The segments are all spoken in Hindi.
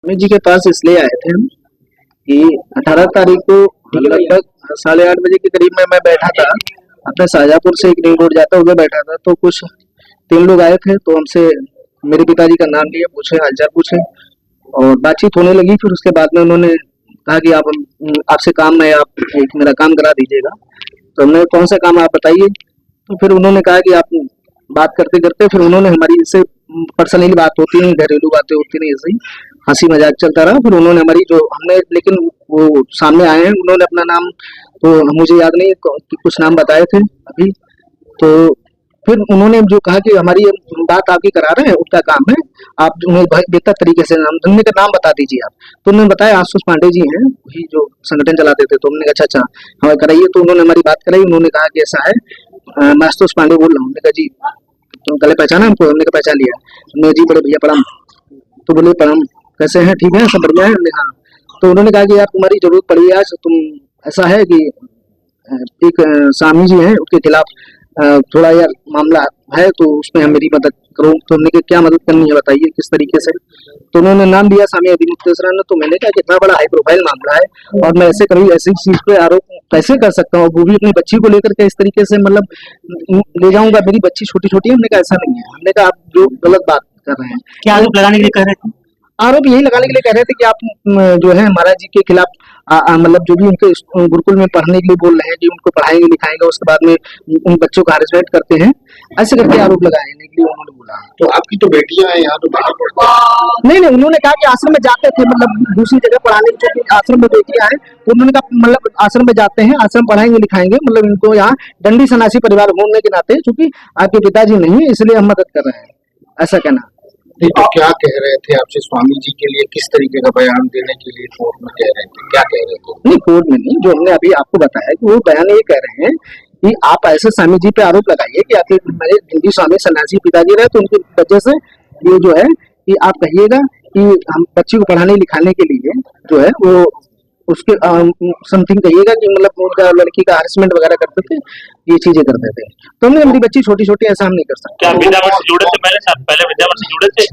स्वामी जी के पास इसलिए आए थे हम कि 18 तारीख को लगभग 8:30 बजे के करीब में मैं बैठा था अपने शाहजहाँपुर से एक रिंग रोड जाता हुआ बैठा था, तो कुछ 3 लोग आए थे, तो हमसे मेरे पिताजी का नाम लिया, पूछे, हालचाल पूछे और बातचीत होने लगी। फिर उसके बाद में उन्होंने कहा कि आप आपसे काम है, आप एक मेरा काम करा दीजिएगा। तो हमने कौन सा काम आप बताइए। तो फिर उन्होंने कहा कि आप बात करते करते फिर उन्होंने हमारी इससे पर्सनली बात होती नहीं, घरेलू बातें होती नहीं, ऐसे ही हंसी मजाक चलता रहा। फिर उन्होंने हमारी जो हमने लेकिन वो सामने आए हैं, उन्होंने अपना नाम तो मुझे याद नहीं कि कुछ नाम बताए थे अभी। तो फिर उन्होंने जो कहा कि हमारी बात आप ही करा रहे हैं, उनका काम है, आप उन्हें बेहतर तरीके से नाम धंधे का नाम बता दीजिए आप। तो उन्होंने बताया आशुष पांडे जी हैं, वही जो संगठन चलाते थे। तो हमने कहा अच्छा हमें कराइए। तो उन्होंने हमारी बात कराई। उन्होंने कहा कि ऐसा है, मैं आशुष पांडे बोल रहा हूँ। हमने कहा जी, तो गले पहचाना हमको? हमने कहा पहचान लिया। हमने जी बड़े भैया प्रणाम। तो बोले प्रणाम, कैसे हैं? ठीक है, सब बढ़िया है? हमने कहा। तो उन्होंने कहा कि यार तुम्हारी जरूरत पड़ी आज, तुम ऐसा है कि एक स्वामी जी हैं, उनके खिलाफ थोड़ा यार मामला है, तो उसमें हम मेरी मदद करो। तो हमने कहा क्या मदद करनी है बताइए, किस तरीके से। तो उन्होंने नाम लिया स्वामी अभिमुक्तेश्वरानंद। तो मैंने कहा कि इतना बड़ा हाई प्रोफाइल मामला है और मैं ऐसे कभी ऐसी चीज पे आरोप कैसे कर सकता हूँ, वो भी अपनी बच्ची को लेकर के इस तरीके से, मतलब ले जाऊंगा? मेरी बच्ची छोटी छोटी है। हमने कहा ऐसा नहीं है। हमने कहा आप जो गलत बात कर रहे हैं। क्या आरोप लगाने के लिए कह रहे थे? आरोप यही लगाने के लिए कह रहे थे कि आप जो है महाराज जी के खिलाफ मतलब जो भी उनके गुरुकुल में पढ़ने के लिए बोल रहे हैं कि उनको पढ़ाएंगे लिखाएंगे, उसके बाद में उन बच्चों का हरेसमेंट करते हैं, ऐसे करके आरोप लगाने के लिए उन्होंने बोला। तो आपकी तो बेटियां हैं यहाँ, तो बाहर पढ़ती हैं। नहीं, उन्होंने कहा कि आश्रम में जाते थे, मतलब दूसरी जगह पढ़ाने की, क्योंकि आश्रम में बेटियां हैं। तो उन्होंने कहा मतलब आश्रम में जाते हैं, आश्रम पढ़ाएंगे लिखाएंगे, मतलब इनको यहाँ दंडी सन्यासी परिवार होने के नाते, चूंकि आपके पिताजी नहीं है, इसलिए हम मदद कर रहे हैं, ऐसा कहना। नहीं तो क्या कह रहे थे आपसे स्वामी जी के लिए, किस तरीके का बयान देने के लिए कोर्ट में कह रहे थे, क्या कह रहे थे? नहीं, कोर्ट में नहीं, जो हमने अभी आपको बताया कि वो बयान ये कह रहे हैं कि आप ऐसे स्वामी जी पे आरोप लगाइए कि आपके मेरे हिंदी स्वामी सन्यासी पिताजी रहे, तो उनकी वजह से ये जो है कि आप कहिएगा कि हम बच्ची को पढ़ाने लिखाने के लिए जो है वो उसके समथिंग कहिएगा कि मतलब उनका लड़की का हरेसमेंट वगैरह करते थे, ये चीजें करते थे। तो हमने मेरी बच्ची छोटी छोटी, ऐसा हम नहीं कर सकते। क्या विद्यामठ से जुड़े थे पहले? पहले विद्यामठ से जुड़े थे?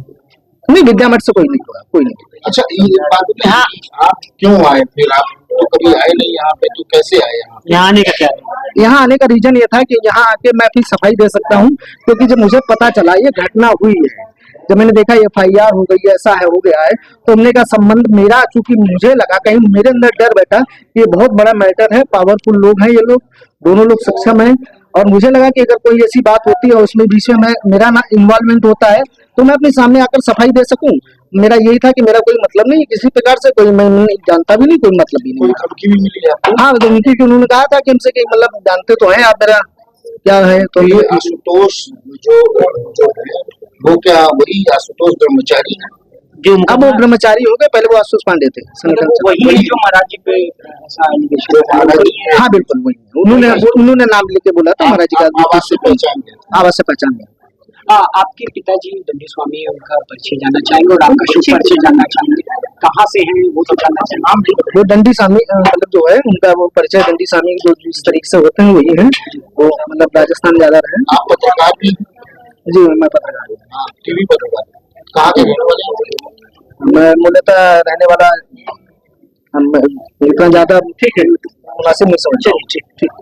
नहीं, विद्यामठ से कोई नहीं हुआ, कोई नहीं। अच्छा, ये बात में आप क्यों आए फिर? आप तो कभी आए नहीं यहाँ पे, तो कैसे आए यहाँ आने का क्या? यहाँ आने का रीजन ये था कि यहाँ आके मैं फिर सफाई दे सकता हूँ, क्योंकि जब मुझे पता चला ये घटना हुई है, जब मैंने देखा FIR हो गई है, ऐसा है, हो गया है, तो हमने का संबंध मेरा, चूंकि मुझे लगा कहीं मेरे अंदर डर बैठा, ये बहुत बड़ा मैटर है, पावरफुल लोग हैं ये लोग, दोनों लोग सक्षम हैं, और मुझे लगा कि अगर कोई ऐसी बात होती है और उसमें बीच में मेरा ना इन्वॉल्वमेंट होता है, तो मैं अपने सामने आकर सफाई दे सकूं। मेरा यही था कि मेरा कोई मतलब नहीं किसी प्रकार से, कोई मैं नहीं जानता भी नहीं, कोई मतलब भी नहीं। कोई धमकी भी मिली आपको? हाँ, धमकी की उन्होंने कहा था कि हमसे कि मतलब जानते तो हैं आप मेरा क्या है। तो ये आशुतोष जो है वो क्या वही आशुतोष ब्रह्मचारी है? अब वो ब्रह्मचारी हो गए, पहले वो आशुष पांडे थे। वही जो महाराज जी पे ऐसा एलिगेशन? हाँ बिल्कुल वही। उन्होंने नाम लेके बोला था महाराज जी का, आवाज से पहचान गया। आवाज से पहचान गया। आपके पिताजी दंडी स्वामी, उनका परिचय जानना चाहेंगे और आपका शुभ परिचय जानना चाहेंगे, कहाँ से हैं वो तो जानना चाहेंगे। वो दंडी स्वामी मतलब जो है उनका वो परिचय दंडी स्वामी जो जिस तरीके से होते हैं वही है, वो मतलब राजस्थान ज्यादा रहे। आप पत्रकार भी? जी मैं पत्रकार हूँ। टीवी पत्रकार। कहाँ के रहने वाले हैं? मैं मूलतः रहने वाला, हम इतना ज्यादा ठीक है मुनासिब नहीं समझता। ठीक।